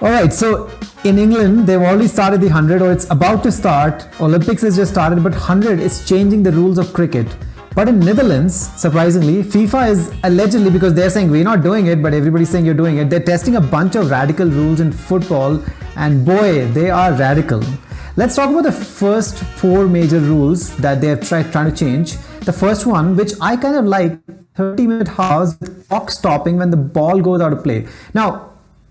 All right, so in England, they've already started the 100, or it's about to start. Olympics has just started, but 100 is changing the rules of cricket. But in Netherlands, surprisingly, FIFA is allegedly, because they're saying we're not doing it, but everybody's saying you're doing it, they're testing a bunch of radical rules in football, and boy, they are radical. Let's talk about the first four major rules that they're trying to change. The first one, which I kind of like, 30-minute halves with clock stopping when the ball goes out of play. Now,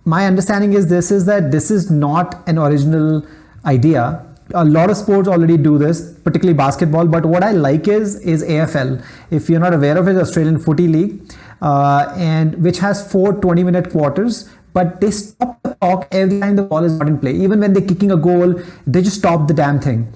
my understanding is this is not an original idea. A lot of sports already do this, particularly basketball. But what I like is AFL. If you're not aware of it, Australian Footy League, and which has four 20-minute quarters. But they stop the clock every time the ball is not in play. Even when they're kicking a goal, they just stop the damn thing.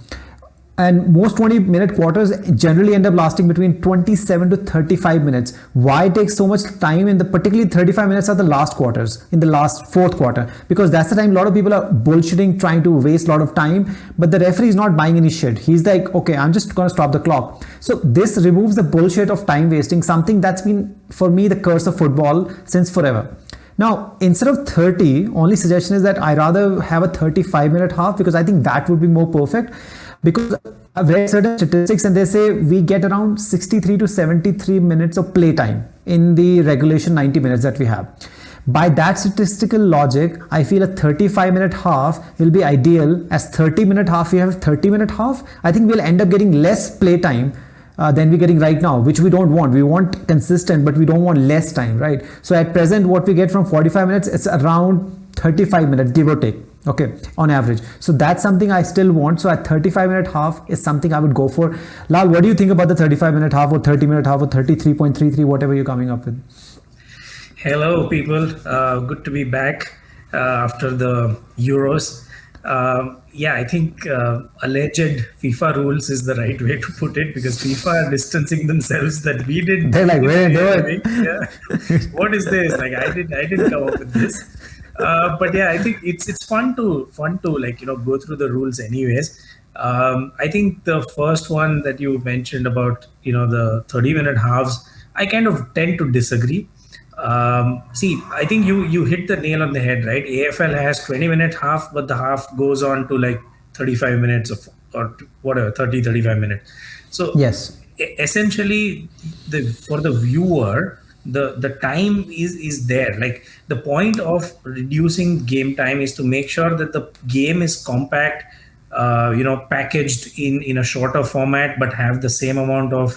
And most 20-minute quarters generally end up lasting between 27 to 35 minutes. Why take so much time in the particularly 35 minutes are the last quarters, in the last fourth quarter? Because that's the time a lot of people are bullshitting, trying to waste a lot of time, but the referee is not buying any shit. He's like, okay, I'm just going to stop the clock. So this removes the bullshit of time wasting, something that's been, for me, the curse of football since forever. Now, instead of 30, only suggestion is that I rather have a 35-minute half, because I think that would be more perfect. Because I've read certain statistics and they say we get around 63 to 73 minutes of playtime in the regulation 90 minutes that we have. By that statistical logic, I feel a 35-minute half will be ideal. As 30-minute half, we have 30-minute half. I think we'll end up getting less playtime than we're getting right now, which we don't want. We want consistent, but we don't want less time, right? So at present, what we get from 45 minutes, it's around 35 minutes, give or take. Okay, on average. So that's something I still want. So at 35-minute half is something I would go for. Lal, what do you think about the 35-minute half or 30-minute half or 33.33, whatever you're coming up with? Hello, people. Good to be back after the Euros. I think alleged FIFA rules is the right way to put it, because FIFA are distancing themselves that we did. They're like, wait, yeah. What is this? Like, I didn't come up with this. But yeah, I think it's fun to go through the rules anyways. I think the first one that you mentioned about the 30-minute halves, I kind of tend to disagree. I think you hit the nail on the head, right? AFL has 20-minute half, but the half goes on to like 35 minutes or whatever, 35 minutes. So yes, essentially for the viewer, the time is there. Like, the point of reducing game time is to make sure that the game is compact, packaged in a shorter format, but have the same amount of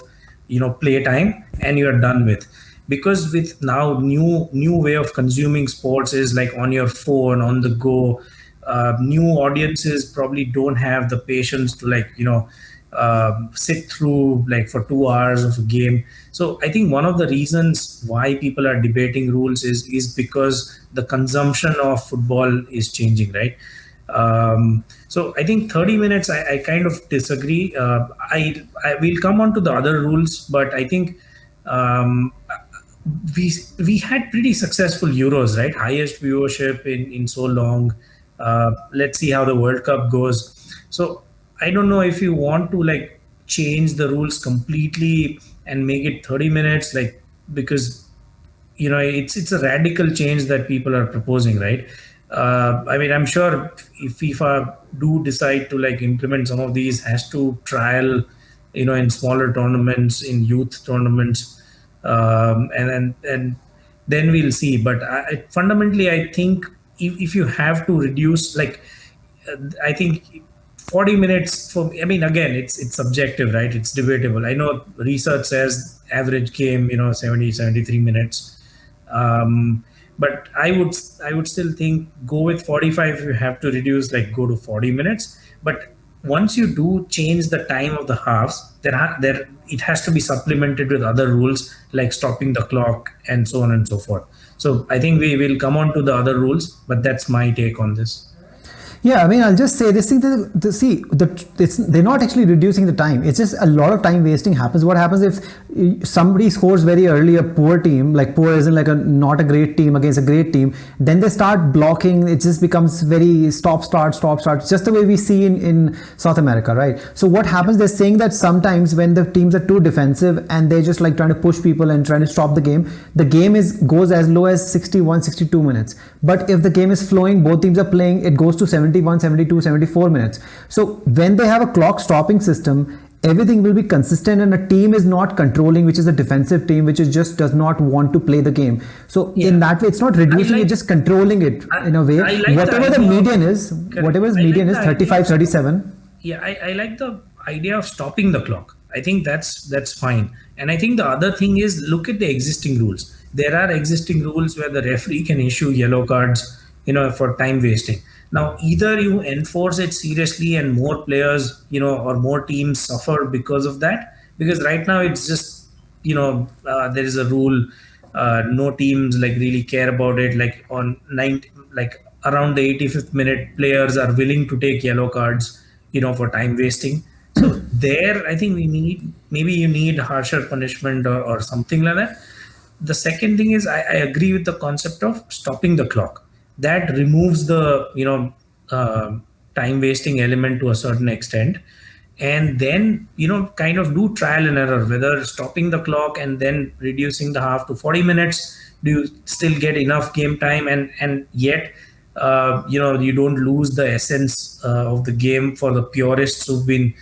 play time, and you're done with. Because with now new way of consuming sports is like on your phone, on the go, new audiences probably don't have the patience to sit through like for 2 hours of a game. So I think one of the reasons why people are debating rules is because the consumption of football is changing, right? So I think 30 minutes, I kind of disagree. I will come on to the other rules, but I think we had pretty successful Euros, right? Highest viewership in so long. Let's see how the World Cup goes. So I don't know if you want to change the rules completely and make it 30 minutes, because it's a radical change that people are proposing, right? I'm sure if FIFA do decide to implement some of these, has to trial in smaller tournaments, in youth tournaments, and then we'll see. But fundamentally, I think if you have to reduce, I think 40 minutes again, it's subjective, right? It's debatable. I know research says average game 70 73 minutes, but I would still think go with 45. If you have to reduce, go to 40 minutes. But once you do change the time of the halves, it has to be supplemented with other rules like stopping the clock and so on and so forth. So I think we will come on to the other rules, but that's my take on this. Yeah, I mean, I'll just say this thing. They're not actually reducing the time. It's just a lot of time wasting happens. What happens if somebody scores very early, a poor team, like poor isn't like a not a great team against a great team, then they start blocking. It just becomes very stop, start, stop, start. Just the way we see in South America, right? So what happens? They're saying that sometimes when the teams are too defensive and they're just like trying to push people and trying to stop the game is goes as low as 61, 62 minutes. But if the game is flowing, both teams are playing, it goes to 71, 72, 74 minutes. So when they have a clock stopping system, everything will be consistent and a team is not controlling, which is a defensive team, which is just does not want to play the game. So in that way, it's not reducing, it's just controlling it in a way. Whatever the median is, whatever is median is 35, 37. Yeah, I like the idea of stopping the clock. I think that's fine. And I think the other thing is look at the existing rules. There are existing rules where the referee can issue yellow cards, for time wasting. Now, either you enforce it seriously and more players, or more teams suffer because of that. Because right now it's just, there is a rule. No teams like really care about it. Like on around the 85th minute, players are willing to take yellow cards, for time wasting. So there, I think maybe you need harsher punishment or something like that. The second thing is I agree with the concept of stopping the clock. That removes the time wasting element to a certain extent, and then kind of do trial and error, whether stopping the clock and then reducing the half to 40 minutes. Do you still get enough game time and yet you don't lose the essence of the game for the purists who've been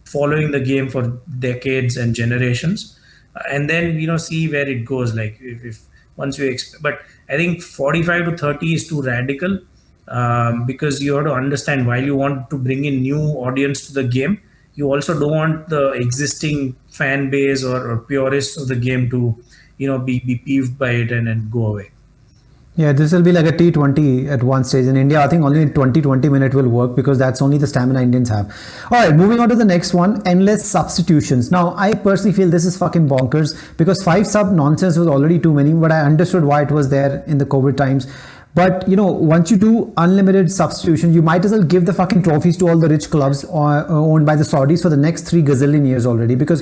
following the game for decades and generations, and then see where it goes. Like if once you but I think 45 to 30 is too radical, because you have to understand, while you want to bring in new audience to the game, you also don't want the existing fan base or purists of the game to be peeved by it and go away. Yeah, this will be like a T20 at one stage. In India, I think only 20 minute will work because that's only the stamina Indians have. All right, moving on to the next one, endless substitutions. Now, I personally feel this is fucking bonkers because 5 sub nonsense was already too many, but I understood why it was there in the COVID times. But once you do unlimited substitution, you might as well give the fucking trophies to all the rich clubs owned by the Saudis for the next 3 gazillion years already. Because,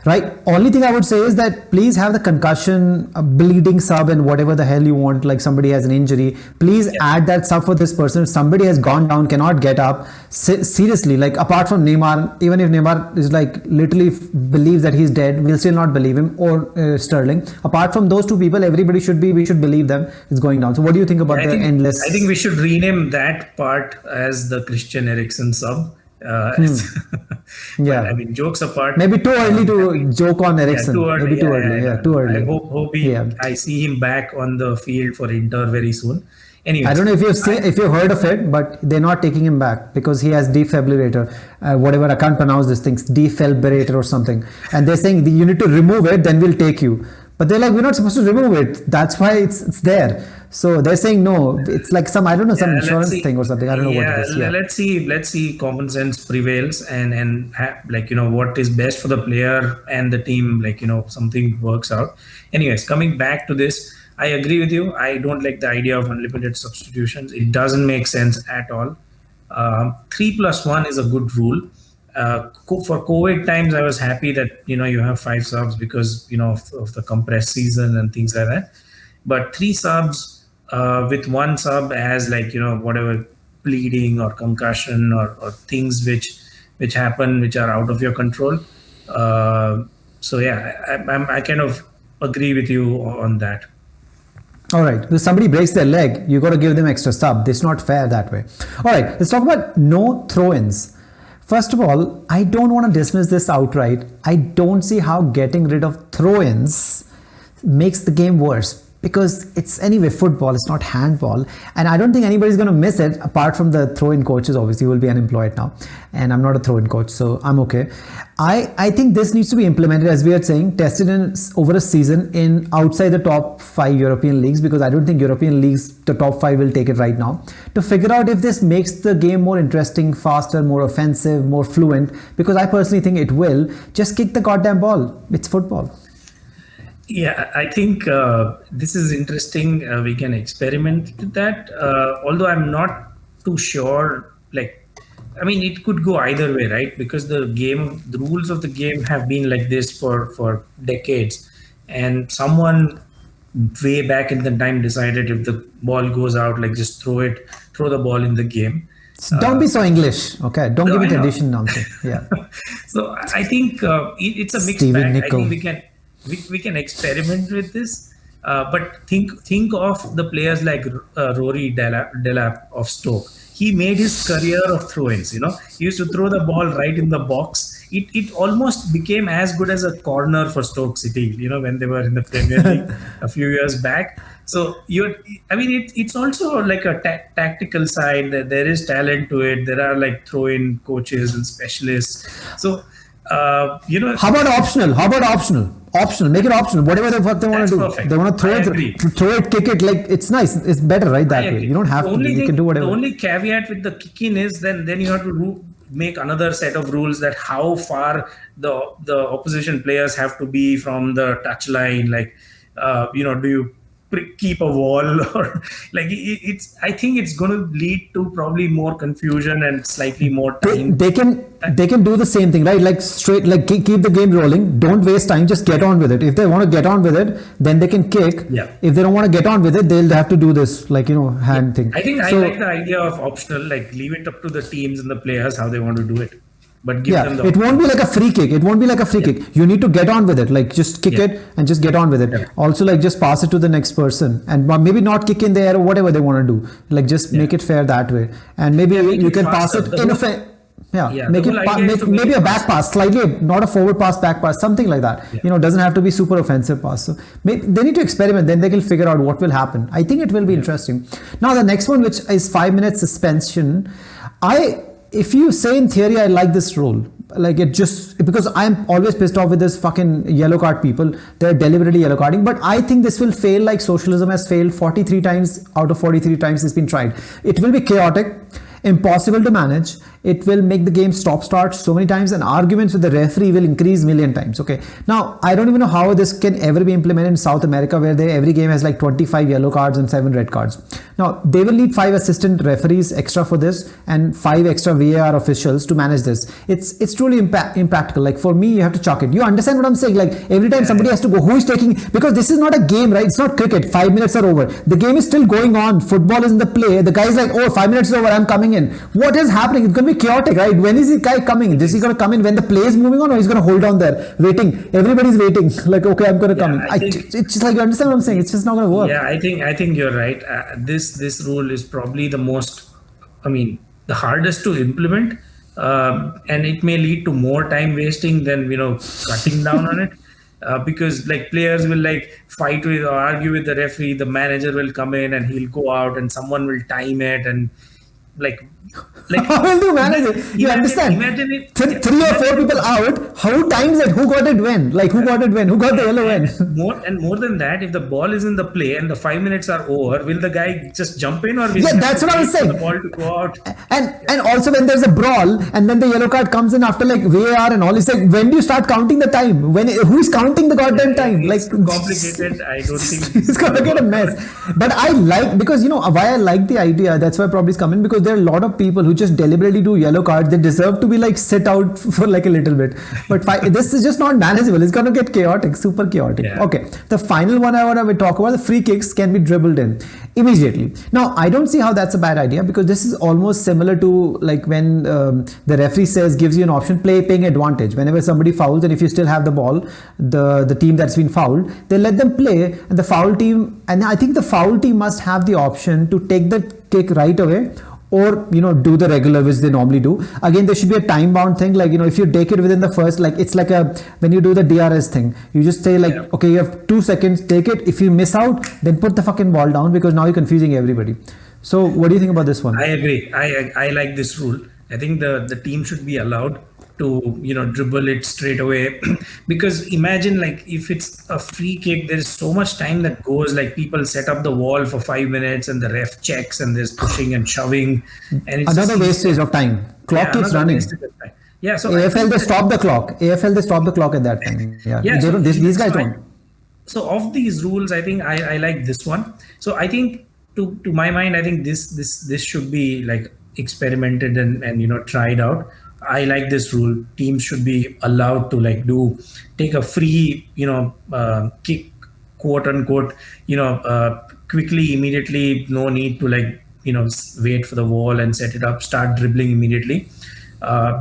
right, only thing I would say is that please have the concussion, bleeding sub, and whatever the hell you want. Like somebody has an injury, please add that sub for this person. If somebody has gone down, cannot get up. Seriously, like apart from Neymar, even if Neymar is like literally believes that he's dead, we'll still not believe him, or Sterling. Apart from those 2 people, we should believe them. It's going down. So what do you think about I think we should rename that part as the Christian Eriksen sub. Yeah, I mean, jokes apart. Maybe too early to joke on Eriksen. Too early. Too early. I hope I see him back on the field for Inter very soon. Anyway, I don't know if you've heard of it, but they're not taking him back because he has defibrillator, whatever, I can't pronounce these things, defibrillator or something, and they're saying you need to remove it, then we'll take you. But they're like, we're not supposed to remove it. That's why it's there. So they're saying no. It's like some insurance thing or something. I don't know what it is. Yeah. Let's see. Common sense prevails, and what is best for the player and the team. Something works out. Anyways, coming back to this, I agree with you. I don't like the idea of unlimited substitutions. It doesn't make sense at all. 3+1 is a good rule. For COVID times, I was happy that you have 5 subs because of the compressed season and things like that. But 3 subs with 1 sub as whatever bleeding or concussion or things which happen which are out of your control. So yeah, I kind of agree with you on that. All right, if somebody breaks their leg, you got to give them extra sub. It's not fair that way. All right, let's talk about no throw-ins. First of all, I don't want to dismiss this outright. I don't see how getting rid of throw-ins makes the game worse because it's anyway football, it's not handball, and I don't think anybody's going to miss it apart from the throw-in coaches. Obviously will be unemployed now, and I'm not a throw-in coach, so I'm okay. I think this needs to be implemented, as we are saying, tested in over a season in outside the top 5 European leagues, because I don't think European leagues, the top 5 will take it right now, to figure out if this makes the game more interesting, faster, more offensive, more fluent, because I personally think it will. Just kick the goddamn ball. It's football. Yeah, I think this is interesting. We can experiment with that. Although I'm not too sure. Like, I mean, it could go either way, right? Because the rules of the game have been like this for decades, and someone way back in the time decided if the ball goes out, like just throw the ball in the game. Don't be so English, okay? Don't No, give me I know. tradition nonsense. Yeah. So I think it's a mixed Steven bag. I Nicol. think we can experiment with this, but think of the players like Rory Delap of Stoke. He made his career of throw-ins. He used to throw the ball right in the box. It almost became as good as a corner for Stoke City. When they were in the Premier League a few years back. So I mean, it's also like a tactical side. That there is talent to it. There are like throw-in coaches and specialists. So How about optional? How about optional? Optional. Make it optional. Whatever the fuck they want That's to do. perfect. They want to I agree. throw it, kick it. Like it's nice. It's better, right? I That way. agree. You don't have The to. only You thing, can do whatever. the only caveat with the kick-in is then you have to make another set of rules that how far the opposition players have to be from the touchline. Like, do you keep a wall or like it's? I think it's going to lead to probably more confusion and slightly more time. They can do the same thing, right? Like straight, like keep the game rolling. Don't waste time. Just get on with it. If they want to get on with it, then they can kick. Yeah. If they don't want to get on with it, they'll have to do this, like hand thing. I think I So, like the idea of optional. Like, leave it up to the teams and the players how they want to do it, but give them yeah, the it won't be like a free kick. It won't be like a free kick. You need to get on with it. Like just kick Yeah. it and just get on with it. Yeah. Also, like just pass it to the next person and maybe not kick in the air or whatever they want to do. Like just make it fair that way. And maybe make you it can pass faster. it The in a whole- Yeah, make the it whole idea is to make maybe it a back pass, slightly not a forward pass, back pass, something like that. Doesn't have to be super offensive pass. So they need to experiment. Then they can figure out what will happen. I think it will be interesting. Now the next one, which is 5 minute suspension, if you say in theory I like this rule, like it just because I'm always pissed off with this fucking yellow card people. They're deliberately yellow carding, but I think this will fail like socialism has failed 43 times out of 43 times it's been tried. It will be chaotic, impossible to manage. It will make the game stop-start so many times, and arguments with the referee will increase million times. Okay, now I don't even know how this can ever be implemented in South America, where every game has like 25 yellow cards and 7 red cards. Now they will need 5 assistant referees extra for this and 5 extra VAR officials to manage this. It's truly impractical. Like for me, you have to chuck it. You understand what I'm saying? Like every time somebody has to go, who is taking? Because this is not a game, right? It's not cricket. 5 minutes are over. The game is still going on. Football is in the play. The guy's like, oh, 5 minutes is over. I'm coming in. What is happening? It's going to be chaotic, right? When is the guy coming? Is he going to come in when the play is moving on, or he's going to hold on there waiting? Everybody's waiting. Like, okay, I'm going to come in. It's just like, you understand what I'm saying? It's just not going to work. Yeah, I think you're right. This rule is probably the the hardest to implement, and it may lead to more time wasting than cutting down on it. Because like players will like fight with or argue with the referee, the manager will come in and he'll go out and someone will time it and like how will you manage it? You understand? Imagine it. 3 or 4 people out. How times it? Who got it when? Like who got it when? Who got the yellow when? More than that, if the ball is in the play and the 5 minutes are over, will the guy just jump in or will Yeah, that's what I was saying. the ball to go out? And also when there's a brawl and then the yellow card comes in after like VAR and all, it's like when do you start counting the time? Who is counting the goddamn time? It's Like complicated. I don't think it's gonna get a mess. But I like, because why I like the idea, that's why probably it's coming, because there are a lot of people who just deliberately do yellow cards. They deserve to be like sit out for like a little bit. But this is just not manageable. It's gonna get chaotic, super chaotic. Yeah. Okay, the final one I want to talk about, the free kicks can be dribbled in immediately. Now I don't see how that's a bad idea, because this is almost similar to like when the referee gives you an option, playing advantage. Whenever somebody fouls and if you still have the ball, the team that's been fouled, they let them play, and the foul team, and I think the foul team must have the option to take the kick right away, or do the regular, which they normally do. Again, there should be a time bound thing, like if you take it within the first, like it's like when you do the DRS thing, you just say like, okay, you have 2 seconds, take it. If you miss out, then put the fucking ball down, because now you're confusing everybody. So what do you think about this one? I agree. I like this rule. I think the team should be allowed to dribble it straight away because imagine like if it's a free kick, there is so much time that goes, like people set up the wall for 5 minutes and the ref checks and there's pushing and shoving, and it's Another wastage of time. Clock keeps running. Yeah, so AFL they stop the clock. AFL they stop the clock at that time. These guys don't. So of these rules, I think I like this one. So I think to my mind, I think this should be like experimented and tried out. I like this rule. Teams should be allowed to like take a free kick, quote unquote, quickly, immediately. No need to like wait for the wall and set it up. Start dribbling immediately.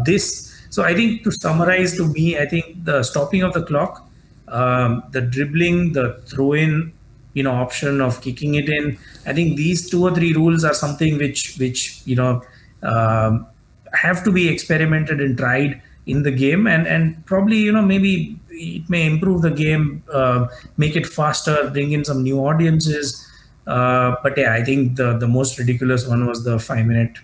This so I think, to summarize, to me, I think the stopping of the clock, the dribbling, the throw in, option of kicking it in. I think these two or three rules are something which have to be experimented and tried in the game, and probably maybe it may improve the game, make it faster, bring in some new audiences. But yeah, I think the most ridiculous one was the 5 minute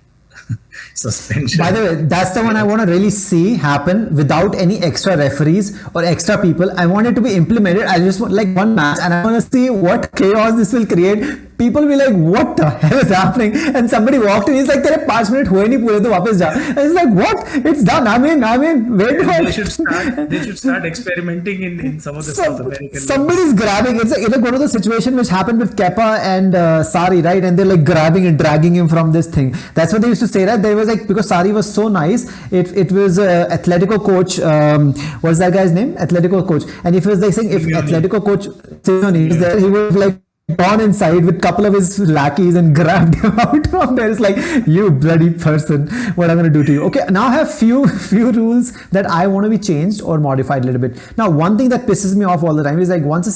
suspension. By the way, that's the one I want to really see happen without any extra referees or extra people. I want it to be implemented. I just want like one match, and I want to see what chaos this will create. People will be like, what the hell is happening? And somebody walked in, he's like, तेरे 5 minute हुए नहीं पूरे तो वापस जा. And it's like, what? It's done. I mean, wait for it. They should start experimenting in some of the South American. Somebody's grabbing. It's like one of the situation which happened with Kepa and Sari, right? And they're like grabbing and dragging him from this thing. That's what they used to say, right? There was like, because Sari was so nice, it was Atletico coach. What's that guy's name? Atletico coach. And if he was like saying, if Atletico coach Simeone is there, he was like gone inside with a couple of his lackeys and grabbed him out from there. It's like, you bloody person, what I'm going to do to you. Okay, now I have few rules that I want to be changed or modified a little bit. Now, one thing that pisses me off all the time is like once a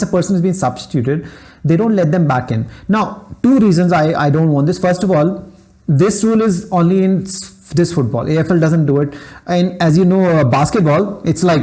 person has been substituted, they don't let them back in. Now, two reasons I don't want this. First of all, this rule is only in this football. AFL doesn't do it, and as you know, basketball, it's like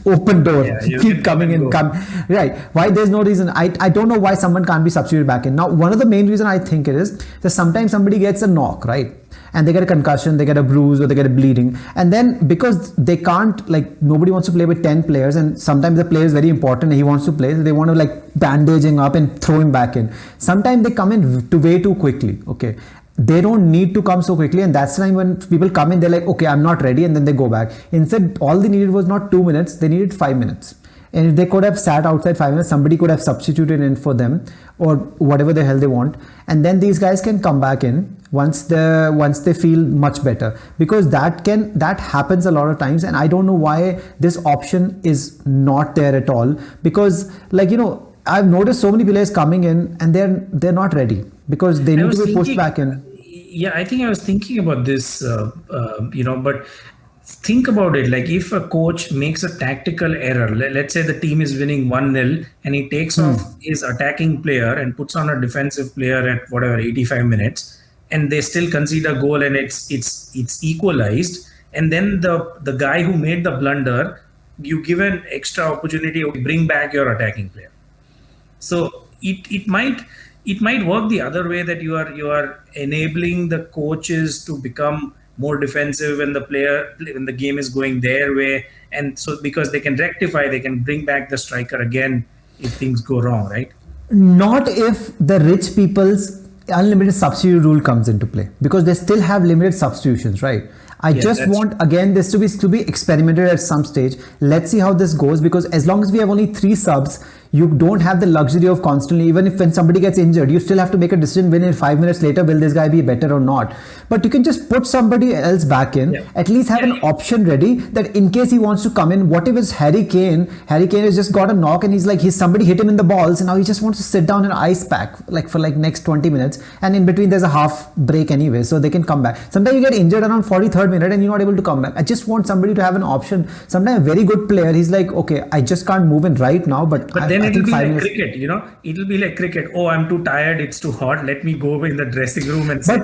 open door. Yeah, you keep can coming in, come right. Why? There's no reason. I don't know why someone can't be substituted back in. Now, one of the main reason I think it is that sometimes somebody gets a knock, right, and they get a concussion, they get a bruise, or they get a bleeding, and then because they can't, like, nobody wants to play with 10 players, and sometimes the player is very important and he wants to play, so they want to like bandaging up and throw him back in. Sometimes they come in way too quickly. Okay, they don't need to come so quickly, and that's time when people come in, they're like, okay, I'm not ready, and then they go back. Instead, all they needed was not 2 minutes, they needed 5 minutes. And if they could have sat outside 5 minutes, somebody could have substituted in for them, or whatever the hell they want, and then these guys can come back in once they feel much better, because that happens a lot of times, and I don't know why this option is not there at all. Because, like, I've noticed so many players coming in and they're not ready because they need to be pushed back in. Yeah, I think I was thinking about this, but think about it. Like, if a coach makes a tactical error, let's say the team is winning 1-0 and he takes off his attacking player and puts on a defensive player at whatever 85 minutes, and they still concede a goal and it's equalized, and then the guy who made the blunder, you give an extra opportunity to bring back your attacking player. So it might work the other way, that you are enabling the coaches to become more defensive when the game is going their way, and so because they can rectify, they can bring back the striker again if things go wrong, right? Not if the rich people's unlimited substitute rule comes into play, because they still have limited substitutions, right? I just want, again, this to be experimented at some stage. Let's see how this goes, because as long as we have only 3 subs, you don't have the luxury of constantly, even if when somebody gets injured, you still have to make a decision when in 5 minutes later, will this guy be better or not? But you can just put somebody else back in, at least have an option ready, that in case he wants to come in, what if it's Harry Kane has just got a knock and somebody hit him in the balls, and now he just wants to sit down in an ice pack for next 20 minutes, and in between there's a half break anyway, so they can come back. Sometimes you get injured around 43rd minute and you're not able to come back. I just want somebody to have an option. Sometimes a very good player, he's like, okay, I just can't move in right now, but then it'll be like cricket, it'll be like cricket. Oh, I'm too tired, it's too hot, let me go in the dressing room and but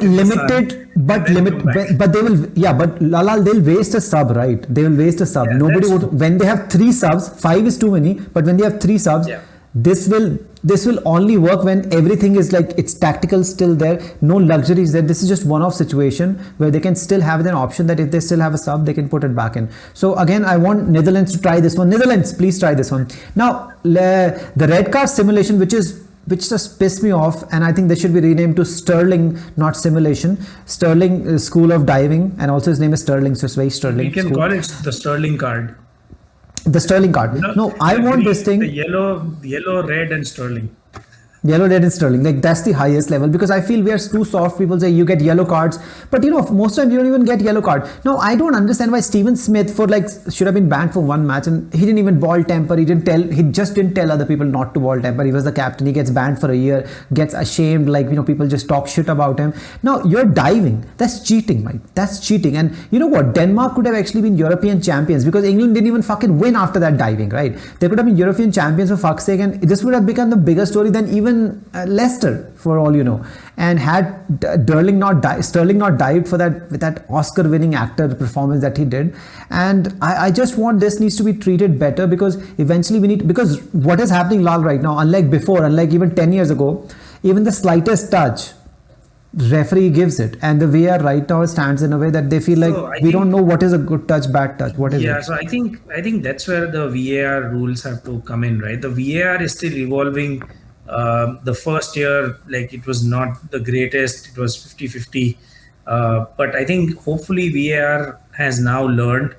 they will, but Lalal, they'll waste a sub, right? They will waste a sub. Nobody would, when they have 3 subs, 5 is too many, but when they have 3 subs, this will only work when everything is like, it's tactical still there, no luxuries there. This is just one-off situation where they can still have an option that if they still have a sub, they can put it back in. So again, I want Netherlands to try this one. Netherlands, please try this one. Now, the red card simulation, which just pissed me off, and I think they should be renamed to Sterling, not simulation. Sterling School of Diving, and also his name is Sterling, so it's very Sterling. You can call it the Sterling card. The Sterling card. No, I want this thing. The yellow, red, and Sterling. Yellow red and Sterling, like that's the highest level, because I feel we are too soft. People say you get yellow cards, but most times you don't even get yellow card. Now I don't understand why Steven Smith for like should have been banned for one match, and he didn't even ball temper. He just didn't tell other people not to ball temper. He was the captain. He gets banned for a year, gets ashamed, like people just talk shit about him. Now you're diving. That's cheating, Mike. That's cheating. And you know what? Denmark could have actually been European champions because England didn't even fucking win after that diving, right? They could have been European champions for fuck's sake, and this would have become the bigger story than even Leicester, for all you know. And had Sterling not dived for that with that Oscar-winning actor performance that he did, and I just want this needs to be treated better, because eventually we need, because what is happening, Lal, right now, unlike before, unlike even 10 years ago, even the slightest touch, referee gives it, and the VAR right now stands in a way that they feel like we don't know what is a good touch, bad touch, what is it? Yeah, so I think that's where the VAR rules have to come in, right? The VAR is still evolving. The first year, like, it was not the greatest, it was 50-50, but I think hopefully VAR has now learned,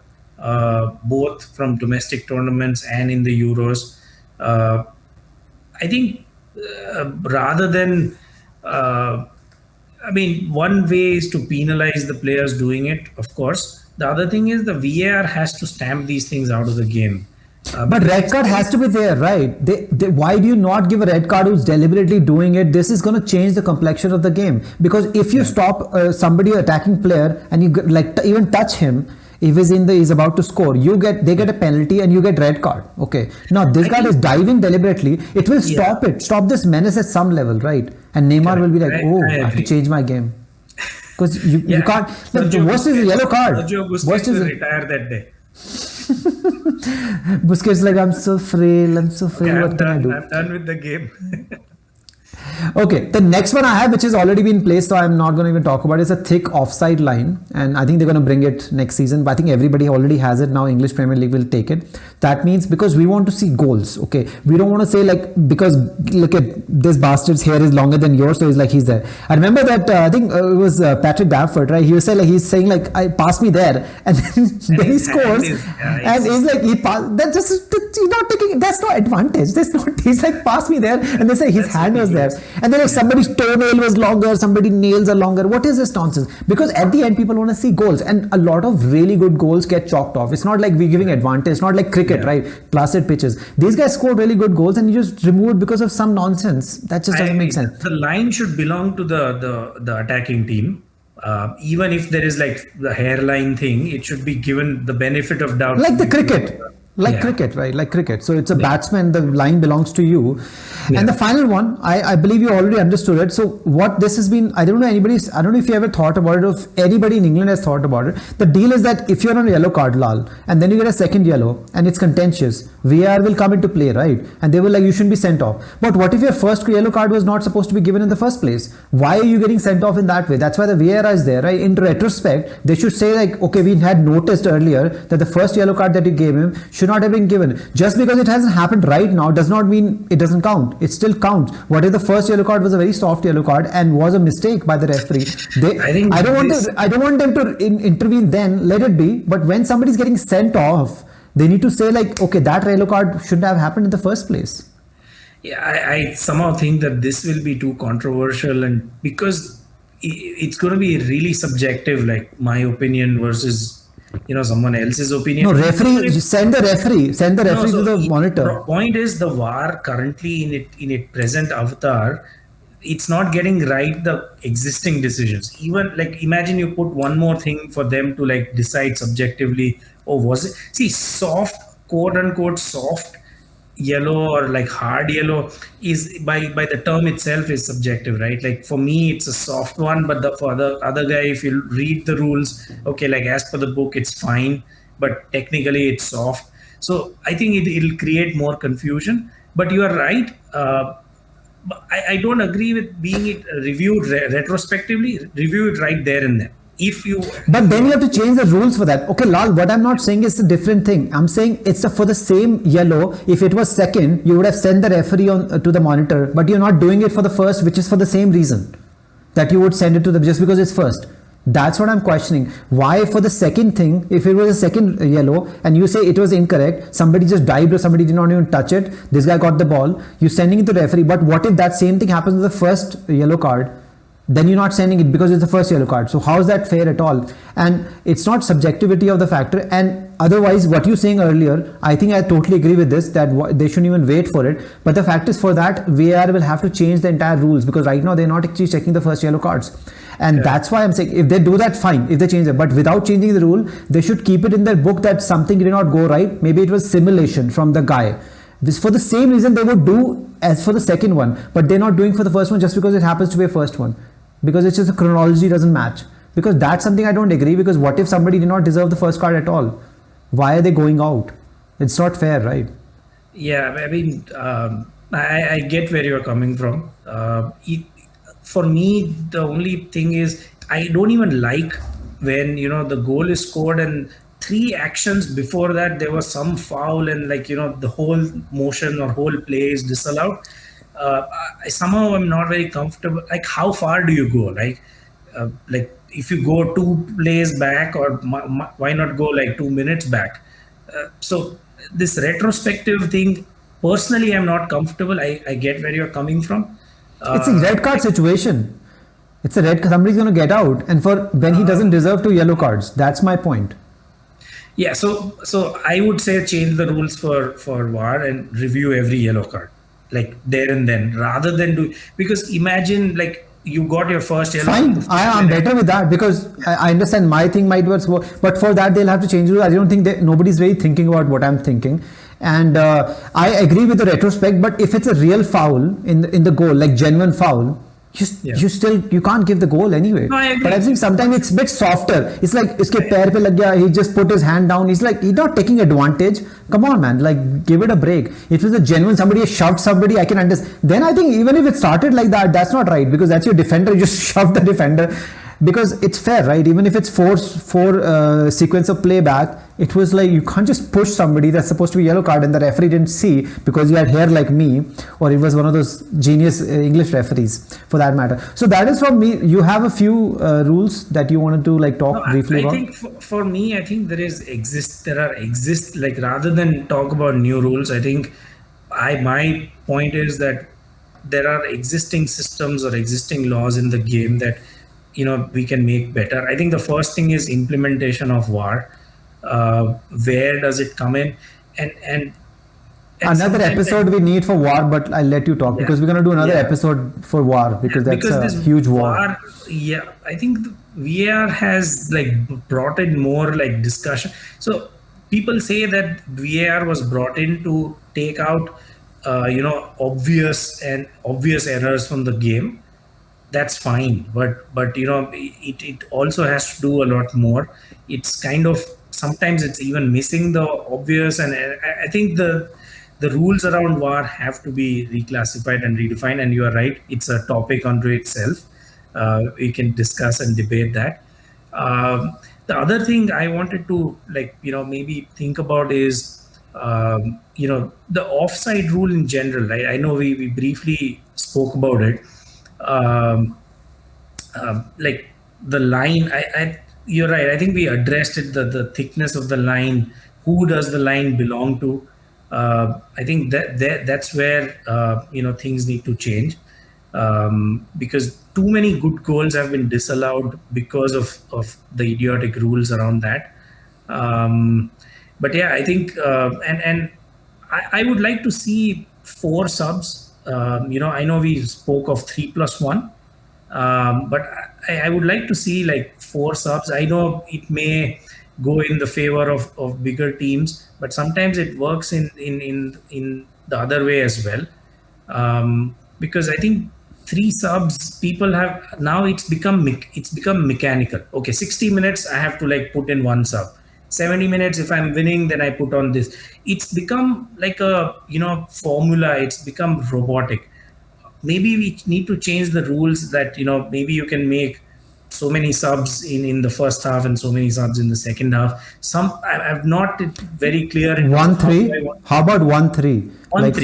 both from domestic tournaments and in the Euros. I think rather than one way is to penalize the players doing it, of course. The other thing is the VAR has to stamp these things out of the game. But red card has to be there, right? Why do you not give a red card who's deliberately doing it? This is going to change the complexion of the game. Because if you stop somebody attacking player and you even touch him, if he's about to score, they get a penalty and you get red card. Okay. Now this guy is diving deliberately. It will stop this menace at some level, right? And Neymar will be like, I have to change my game. Because you can't. The worst is a yellow card. Busquets will retire that day. Busquets like, I'm so frail. What can I do? I'm done with the game. Okay, the next one I have, which has already been placed, so I'm not going to even talk about it, is a thick offside line, and I think they're going to bring it next season, but I think everybody already has it now. English Premier League will take it. That means, because we want to see goals, okay, we don't want to say like, because look at this bastard's hair is longer than yours, so he's there. I remember that I think it was Patrick Bamford, right? He's saying like, I pass me there, and then he scores, and he's like, he's not taking, that's no advantage. He's like, pass me there, and they say his hand was there. And then if somebody's toenail was longer, somebody's nails are longer, what is this nonsense? Because at the end, people want to see goals, and a lot of really good goals get chalked off. It's not like we're giving advantage. It's not like cricket, right? Placid pitches. These guys score really good goals, and you just remove it because of some nonsense. That just doesn't make sense. The line should belong to the attacking team. Even if there is like the hairline thing, it should be given the benefit of doubt. Like the cricket. Cricket, right? Like cricket. So it's a batsman, the line belongs to you. Yeah. And the final one, I believe you already understood it. So what this has been, I don't know if you ever thought about it, or if anybody in England has thought about it. The deal is that if you're on a yellow card, Lal, and then you get a second yellow, and it's contentious, VAR will come into play, right? And they will like, you shouldn't be sent off. But what if your first yellow card was not supposed to be given in the first place? Why are you getting sent off in that way? That's why the VAR is there, right? In retrospect, they should say like, okay, we had noticed earlier that the first yellow card that you gave him should not have been given. Just because it hasn't happened right now does not mean it doesn't count. It still counts. What if the first yellow card was a very soft yellow card and was a mistake by the referee? I don't want them to intervene then, let it be. But when somebody's getting sent off, they need to say like, okay, that yellow card shouldn't have happened in the first place. Yeah, I somehow think that this will be too controversial, and because it's going to be really subjective, like my opinion versus someone else's opinion. No, referee, send the referee to the monitor. The point is, the VAR currently in its present avatar, it's not getting right the existing decisions. Even like, imagine you put one more thing for them to like decide subjectively. Oh, was it? See, soft, quote unquote, soft yellow or like hard yellow is by the term itself is subjective, right? Like for me, it's a soft one, but for the other guy, if you read the rules, okay, like as per the book, it's fine, but technically it's soft. So I think it'll create more confusion. But you are right. I don't agree with being it reviewed retrospectively. Review it right there and then. But then you have to change the rules for that. Okay, Lal, what I'm not saying is a different thing. I'm saying it's for the same yellow. If it was second, you would have sent the referee to the monitor, but you're not doing it for the first, which is for the same reason that you would send it to them just because it's first. That's what I'm questioning. Why for the second thing, if it was a second yellow and you say it was incorrect, somebody just dived or somebody did not even touch it, this guy got the ball, you're sending it to the referee. But what if that same thing happens with the first yellow card? Then you're not sending it because it's the first yellow card. So how is that fair at all? And it's not subjectivity of the factor. And otherwise, what you're saying earlier, I think I totally agree with this, that they shouldn't even wait for it. But the fact is, for that, VAR will have to change the entire rules, because right now they're not actually checking the first yellow cards. And that's why I'm saying, if they do that, fine, if they change it. But without changing the rule, they should keep it in their book that something did not go right. Maybe it was simulation from the guy. This, for the same reason they would do as for the second one, but they're not doing for the first one just because it happens to be a first one, because it's just the chronology doesn't match. Because that's something I don't agree, because what if somebody did not deserve the first card at all? Why are they going out? It's not fair, right? Yeah, I mean, I get where you're coming from. For me, the only thing is, I don't even like when, the goal is scored and 3 actions before that there was some foul, and the whole motion or whole play is disallowed. Somehow I'm not very comfortable. Like, how far do you go? Like if you go 2 plays back, or why not go like 2 minutes back? So this retrospective thing, personally, I'm not comfortable. I get where you're coming from. It's a red card situation. It's a red. Somebody's going to get out, and for when he doesn't deserve 2 yellow cards. That's my point. Yeah. So I would say change the rules for VAR and review every yellow card, like there and then, rather than do, because imagine like you got your first yellow. Fine, I'm better with that, because I understand my thing might work, but for that they'll have to change the rules. I don't think nobody's really thinking about what I'm thinking. And I agree with the retrospect, but if it's a real foul in the goal, like genuine foul, you can't give the goal anyway. No, I agree. But I think sometimes it's a bit softer. It's like iske pair pe lag gaya, he just put his hand down. He's not taking advantage. Come on, man, like give it a break. If it was a genuine, somebody shoved somebody, I can understand. Then I think even if it started like that, that's not right, because that's your defender. You just shoved the defender. Because it's fair, right? Even if it's four sequence of playback, it was like you can't just push somebody that's supposed to be yellow card and the referee didn't see because you had hair like me, or it was one of those genius English referees for that matter. So that is from me. You have a few rules that you wanted to like talk briefly about? I think for me, I think like, rather than talk about new rules, I think my point is that there are existing systems or existing laws in the game that we can make better. I think the first thing is implementation of VAR. Where does it come in? And another episode we need for VAR, but I'll let you talk, because we're going to do another episode for VAR, because that's a huge VAR. Yeah, I think the VAR has like brought in more like discussion. So people say that VAR was brought in to take out obvious errors from the game. That's fine, but it also has to do a lot more. It's kind of, sometimes it's even missing the obvious, and I think the rules around VAR have to be reclassified and redefined. And you are right, it's a topic unto itself. We can discuss and debate that. The other thing I wanted to maybe think about is the offside rule in general. Right? I know we briefly spoke about it. Like the line, you're right. I think we addressed it, the thickness of the line. Who does the line belong to? I think that's where things need to change, because too many good goals have been disallowed because of the idiotic rules around that. But yeah, I think and I would like to see 4 subs. I know we spoke of 3+1, but I would like to see like 4 subs. I know it may go in the favor of bigger teams, but sometimes it works in the other way as well. Because I think 3 subs, people have now, it's become mechanical. Okay, 60 minutes I have to like put in 1 sub. 70 minutes, if I'm winning, then I put on this. It's become like a formula. It's become robotic. Maybe we need to change the rules that maybe you can make so many subs in the first half and so many subs in the second half. I've not very clear. 1-3. How about 1-3? Like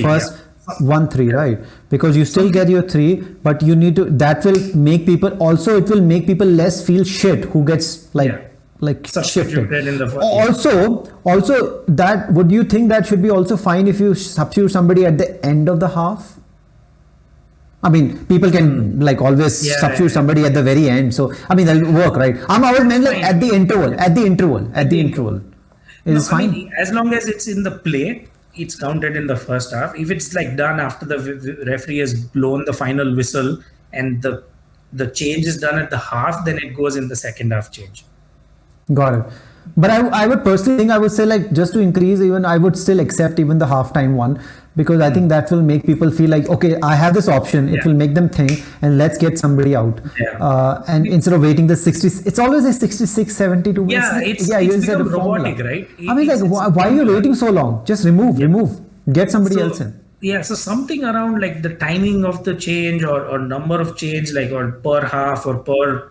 1-3, right? Because you still get your 3, but you need to, that will make people, also it will make people less feel shit who gets like, Yeah. like Substituted shifted. in the first. Also, that, would you think that should be also fine if you substitute somebody at the end of the half? I mean, people can like always Yeah, substitute yeah. somebody at the very end. So, I mean, that'll work, right? I would mean like at the interval, No, It's I fine. mean, as long as it's in the play, it's counted in the first half. If it's like done after the referee has blown the final whistle and the change is done at the half, then it goes in the second half change. Got it. But I would personally think, I would say like just to increase even, I would still accept even the halftime one, because I think that will make people feel like, okay, I have this option. It Yeah. will make them think, and let's get somebody out. Yeah. And instead of waiting the 60, it's always a 66, 72 minutes. Yeah, it's you said become a formula. robotic, right? I mean, like, why are you waiting so long? Just remove, get somebody So, else in. yeah, so something around like the timing of the change or number of change, like or per half or per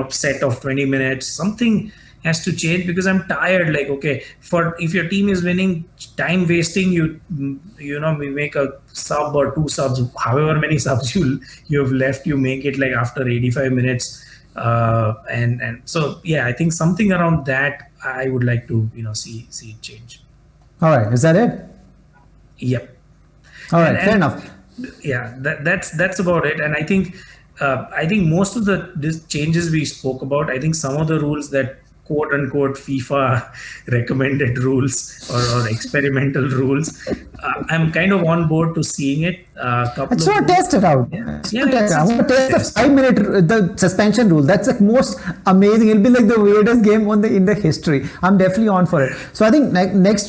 set of 20 minutes, something has to change, because I'm tired. Like, okay, for if your team is winning, time wasting, we make a sub or 2 subs, however many subs you have left, you make it like after 85 minutes. And so yeah, I think something around that I would like to see it change. All right, is that it? Yep. All right, And- fair and- enough. Yeah, that's about it. And I think most of these changes we spoke about, I think some of the rules that quote unquote FIFA recommended rules or experimental rules, I'm kind of on board to seeing it. Let's not test it out. I want to test the 5-minute the suspension rule. That's the most amazing. It'll be like the weirdest game in the history. I'm definitely on for it. So I think next,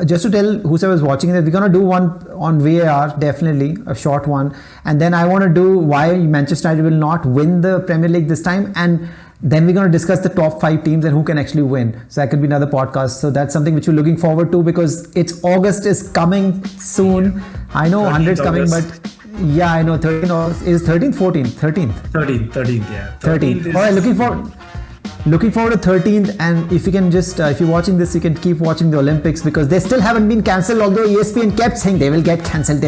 just to tell whoever is watching that we're gonna do one on VAR, definitely a short one, and then I want to do why Manchester United will not win the Premier League this time, and then we're going to discuss the top 5 teams and who can actually win. So that could be another podcast. So that's something which we're looking forward to, because it's August is coming soon. I know 100's coming, August. but yeah, I know 13 August is 13th, 14th, 13th. 13th, yeah. 13th. is- All right, looking forward to 13th. And if you can just, if you're watching this, you can keep watching the Olympics, because they still haven't been cancelled. Although ESPN kept saying they will get cancelled.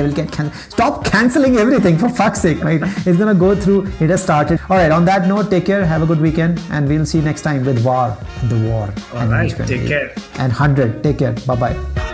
Stop cancelling everything, for fuck's sake, right? It's gonna go through. It has started. All right. On that note, take care. Have a good weekend, and we'll see you next time with VAR and the war. All right, take care. And 100. Take care. Bye bye.